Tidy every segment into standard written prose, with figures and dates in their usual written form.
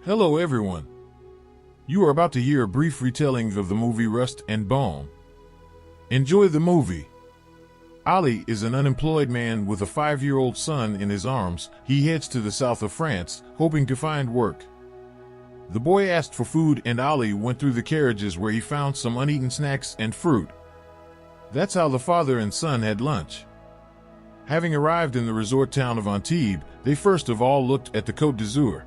Hello everyone. You are about to hear a brief retelling of the movie Rust and Bone. Enjoy the movie. Ali is an unemployed man with a 5-year-old son in his arms. He heads to the south of France, hoping to find work. The boy asked for food and Ali went through the carriages where he found some uneaten snacks and fruit. That's how the father and son had lunch. Having arrived in the resort town of Antibes, they first of all looked at the Côte d'Azur.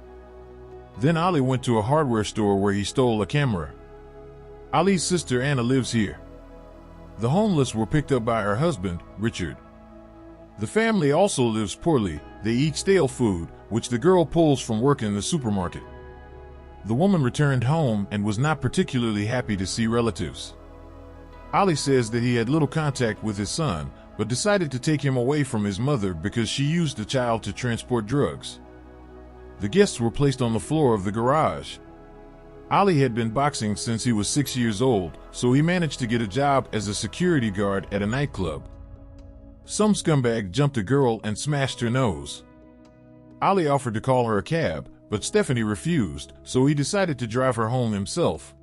Then Ali went to a hardware store where he stole a camera. Ali's sister Anna lives here. The homeless were picked up by her husband, Richard. The family also lives poorly. They eat stale food, which the girl pulls from work in the supermarket. The woman returned home and was not particularly happy to see relatives. Ali says that he had little contact with his son, but decided to take him away from his mother because she used the child to transport drugs. The guests were placed on the floor of the garage. Ali had been boxing since he was 6 years old, so he managed to get a job as a security guard at a nightclub. Some scumbag jumped a girl and smashed her nose. Ali offered to call her a cab, but Stephanie refused, so he decided to drive her home himself.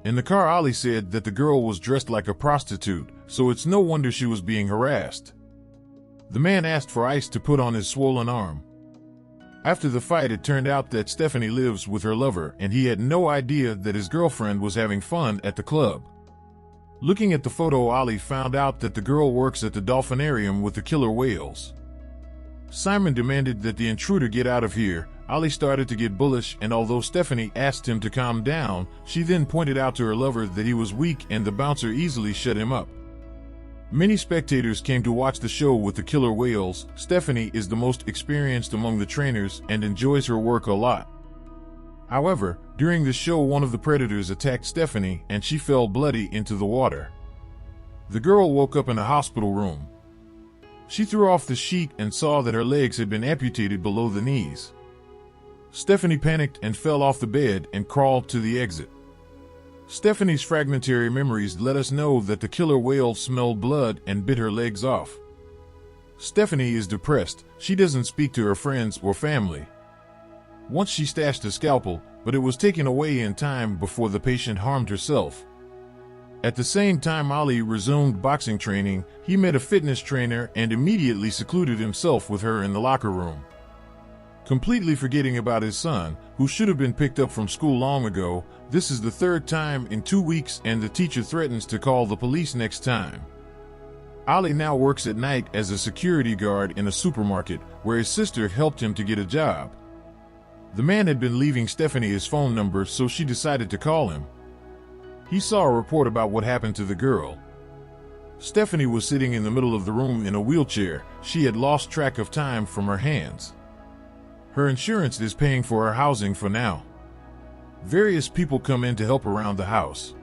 In the car, Ali said that the girl was dressed like a prostitute, so it's no wonder she was being harassed. The man asked for ice to put on his swollen arm. After the fight, it turned out that Stephanie lives with her lover and he had no idea that his girlfriend was having fun at the club. Looking at the photo, Ali found out that the girl works at the dolphinarium with the killer whales. Simon demanded that the intruder get out of here. Ali started to get bullish, and although Stephanie asked him to calm down, she then pointed out to her lover that he was weak and the bouncer easily shut him up. Many spectators came to watch the show with the killer whales. Stephanie is the most experienced among the trainers and enjoys her work a lot. However, during the show, one of the predators attacked Stephanie and she fell bloody into the water. The girl woke up in a hospital room. She threw off the sheet and saw that her legs had been amputated below the knees. Stephanie panicked and fell off the bed and crawled to the exit. Stephanie's fragmentary memories let us know that the killer whale smelled blood and bit her legs off. Stephanie is depressed. She doesn't speak to her friends or family. Once she stashed a scalpel, but it was taken away in time before the patient harmed herself. At the same time Ali resumed boxing training, he met a fitness trainer and immediately secluded himself with her in the locker room. Completely forgetting about his son, who should have been picked up from school long ago. This is the third time in 2 weeks and the teacher threatens to call the police next time. Ali now works at night as a security guard in a supermarket, where his sister helped him to get a job. The man had been leaving Stephanie his phone number, so she decided to call him. He saw a report about what happened to the girl. Stephanie was sitting in the middle of the room in a wheelchair. She had lost track of time from her hands. Her insurance is paying for her housing for now. Various people come in to help around the house.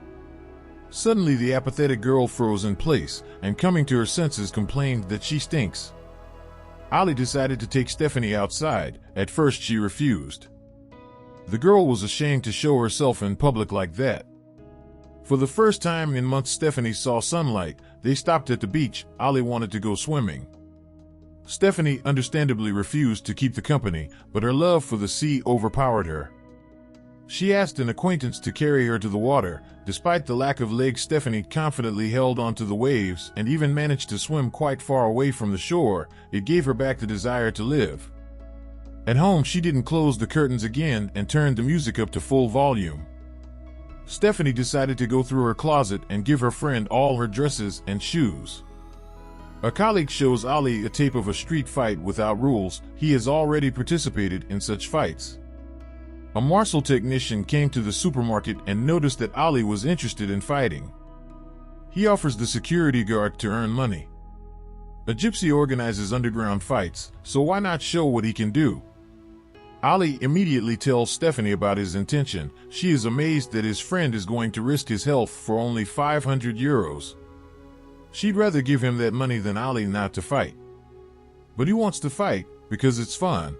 Suddenly the apathetic girl froze in place and, coming to her senses, complained that she stinks. Ali decided to take Stephanie outside. At first she refused. The girl was ashamed to show herself in public like that. For the first time in months Stephanie saw sunlight. They stopped at the beach. Ali wanted to go swimming. Stephanie understandably refused to keep the company, but her love for the sea overpowered her. She asked an acquaintance to carry her to the water. Despite the lack of legs, Stephanie confidently held onto the waves and even managed to swim quite far away from the shore. It gave her back the desire to live. At home, she didn't close the curtains again and turned the music up to full volume. Stephanie decided to go through her closet and give her friend all her dresses and shoes. A colleague shows Ali a tape of a street fight without rules. He has already participated in such fights. A martial technician came to the supermarket and noticed that Ali was interested in fighting. He offers the security guard to earn money. A gypsy organizes underground fights, so why not show what he can do? Ali immediately tells Stephanie about his intention. She is amazed that his friend is going to risk his health for only 500 euros. She'd rather give him that money than Ali not to fight. But he wants to fight because it's fun.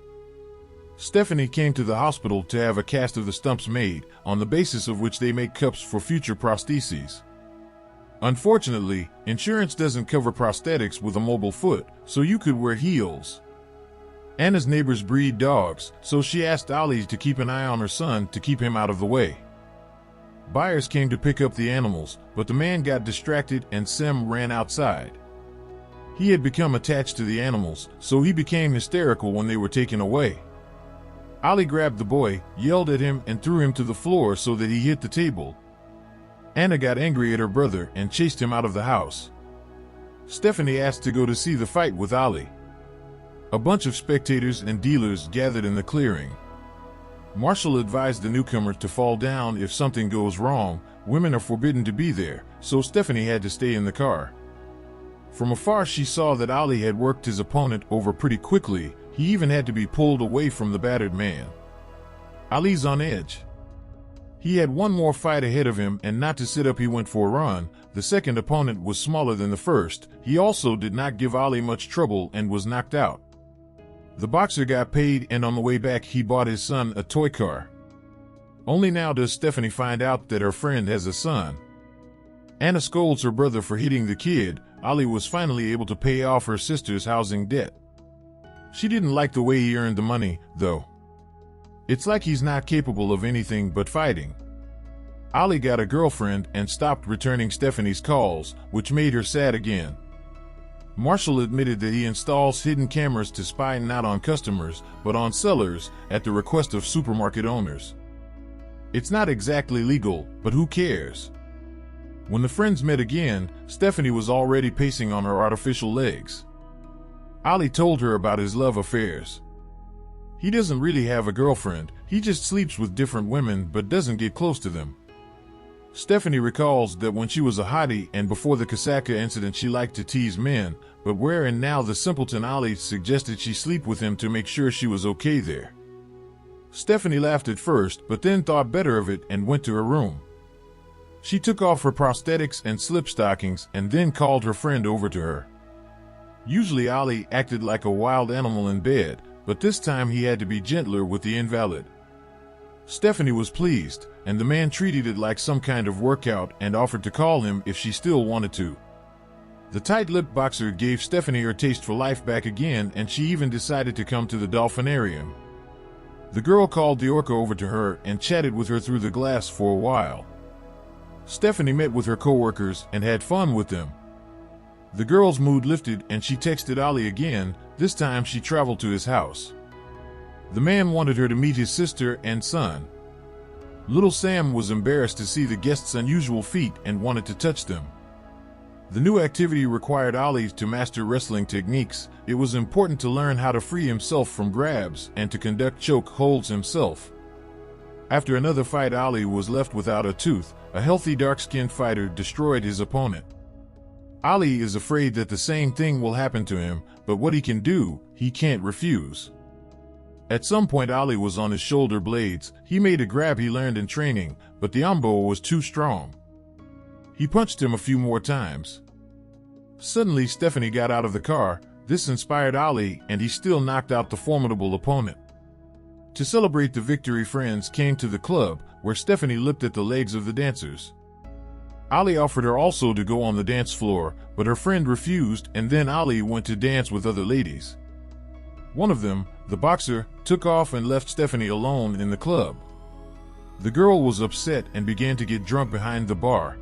Stephanie came to the hospital to have a cast of the stumps made, on the basis of which they make cups for future prostheses. Unfortunately, insurance doesn't cover prosthetics with a mobile foot, so you could wear heels. Anna's neighbors breed dogs, so she asked Ali to keep an eye on her son to keep him out of the way. Buyers came to pick up the animals, but the man got distracted and Sem ran outside. He had become attached to the animals, so he became hysterical when they were taken away. Ali grabbed the boy, yelled at him, and threw him to the floor so that he hit the table. Anna got angry at her brother and chased him out of the house. Stephanie asked to go to see the fight with Ali. A bunch of spectators and dealers gathered in the clearing. Marshall advised the newcomer to fall down if something goes wrong. Women are forbidden to be there, so Stephanie had to stay in the car. From afar she saw that Ali had worked his opponent over pretty quickly. He even had to be pulled away from the battered man. Ali's on edge. He had one more fight ahead of him, and not to sit up he went for a run. The second opponent was smaller than the first. He also did not give Ali much trouble and was knocked out. The boxer got paid, and on the way back he bought his son a toy car. Only now does Stephanie find out that her friend has a son. Anna scolds her brother for hitting the kid. Ali was finally able to pay off her sister's housing debt. She didn't like the way he earned the money, though. It's like he's not capable of anything but fighting. Ali got a girlfriend and stopped returning Stephanie's calls, which made her sad again. Marshall admitted that he installs hidden cameras to spy not on customers, but on sellers, at the request of supermarket owners. It's not exactly legal, but who cares? When the friends met again, Stephanie was already pacing on her artificial legs. Ali told her about his love affairs. He doesn't really have a girlfriend, he just sleeps with different women but doesn't get close to them. Stephanie recalls that when she was a hottie and before the Kasaka incident she liked to tease men, but where and now the simpleton Ali suggested she sleep with him to make sure she was okay there. Stephanie laughed at first but then thought better of it and went to her room. She took off her prosthetics and slip stockings and then called her friend over to her. Usually Ali acted like a wild animal in bed, but this time he had to be gentler with the invalid. Stephanie was pleased, and the man treated it like some kind of workout and offered to call him if she still wanted to. The tight-lipped boxer gave Stephanie her taste for life back again, and she even decided to come to the dolphinarium. The girl called the orca over to her and chatted with her through the glass for a while. Stephanie met with her coworkers and had fun with them. The girl's mood lifted and she texted Ali again. This time she traveled to his house. The man wanted her to meet his sister and son. Little Sam was embarrassed to see the guests' unusual feet and wanted to touch them. The new activity required Ali to master wrestling techniques. It was important to learn how to free himself from grabs and to conduct choke holds himself. After another fight, Ali was left without a tooth. A healthy dark-skinned fighter destroyed his opponent. Ali is afraid that the same thing will happen to him, but what he can do, he can't refuse. At some point Ali was on his shoulder blades. He made a grab he learned in training, but the ambo was too strong. He punched him a few more times. Suddenly Stephanie got out of the car. This inspired Ali, and he still knocked out the formidable opponent. To celebrate the victory, friends came to the club, where Stephanie looked at the legs of the dancers. Ali offered her also to go on the dance floor, but her friend refused, and then Ali went to dance with other ladies. One of them, the boxer, took off and left Stephanie alone in the club. The girl was upset and began to get drunk behind the bar.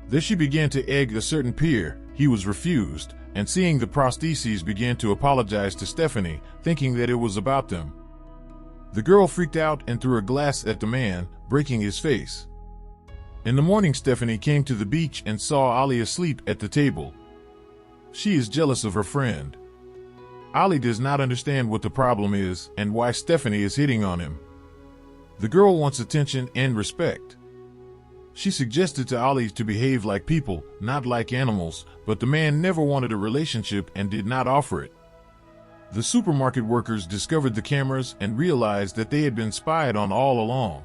There she began to egg a certain peer. He was refused, and seeing the prostheses began to apologize to Stephanie, thinking that it was about them. The girl freaked out and threw a glass at the man, breaking his face. In the morning Stephanie came to the beach and saw Ali asleep at the table. She is jealous of her friend. Ali does not understand what the problem is and why Stephanie is hitting on him. The girl wants attention and respect. She suggested to Ali to behave like people, not like animals, but the man never wanted a relationship and did not offer it. The supermarket workers discovered the cameras and realized that they had been spied on all along.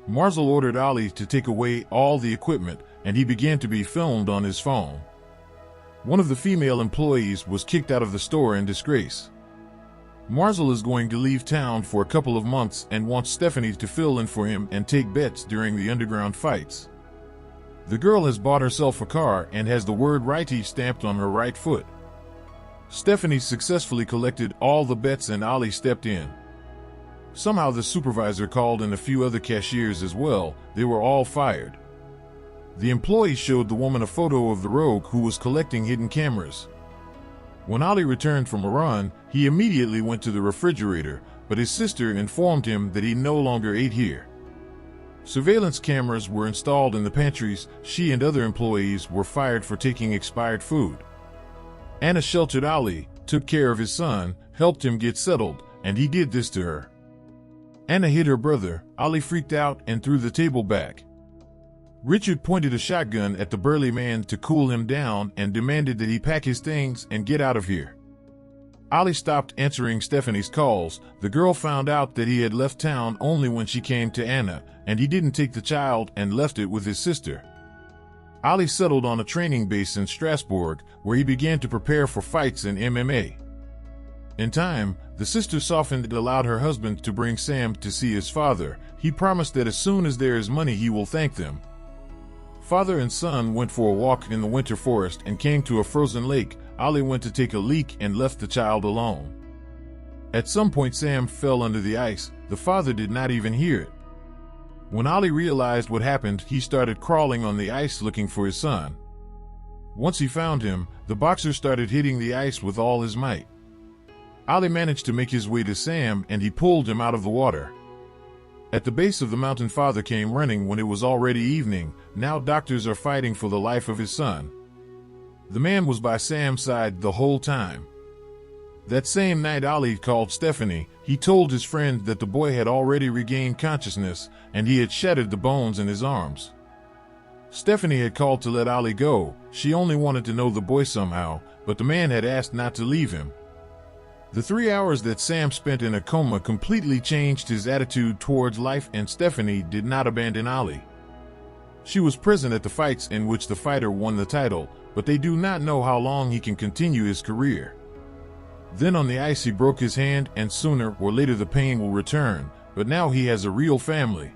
Marshall ordered Ali to take away all the equipment, and he began to be filmed on his phone. One of the female employees was kicked out of the store in disgrace. Marshall is going to leave town for a couple of months and wants Stephanie to fill in for him and take bets during the underground fights. The girl has bought herself a car and has the word righty stamped on her right foot. Stephanie successfully collected all the bets and Ali stepped in. Somehow the supervisor called and a few other cashiers as well. They were all fired. The employee showed the woman a photo of the rogue who was collecting hidden cameras. When Ali returned from Iran, he immediately went to the refrigerator, but his sister informed him that he no longer ate here. Surveillance cameras were installed in the pantries. She and other employees were fired for taking expired food. Anna sheltered Ali, took care of his son, helped him get settled, and he did this to her. Anna hit her brother. Ali freaked out and threw the table back. Richard pointed a shotgun at the burly man to cool him down and demanded that he pack his things and get out of here. Ali stopped answering Stephanie's calls. The girl found out that he had left town only when she came to Anna, and he didn't take the child and left it with his sister. Ali settled on a training base in Strasbourg, where he began to prepare for fights in MMA. In time, the sister softened and allowed her husband to bring Sam to see his father. He promised that as soon as there is money he will thank them. Father and son went for a walk in the winter forest and came to a frozen lake. Ali went to take a leak and left the child alone. At some point Sam fell under the ice. The father did not even hear it. When Ali realized what happened, he started crawling on the ice looking for his son. Once he found him, the boxer started hitting the ice with all his might. Ali managed to make his way to Sam and he pulled him out of the water. At the base of the mountain, father came running when it was already evening. Now doctors are fighting for the life of his son. The man was by Sam's side the whole time. That same night Ali called Stephanie. He told his friend that the boy had already regained consciousness and he had shattered the bones in his arms. Stephanie had called to let Ali go. She only wanted to know the boy somehow, but the man had asked not to leave him. The 3 hours that Sam spent in a coma completely changed his attitude towards life, and Stephanie did not abandon Ali. She was present at the fights in which the fighter won the title, but they do not know how long he can continue his career. Then on the ice he broke his hand, and sooner or later the pain will return, but now he has a real family.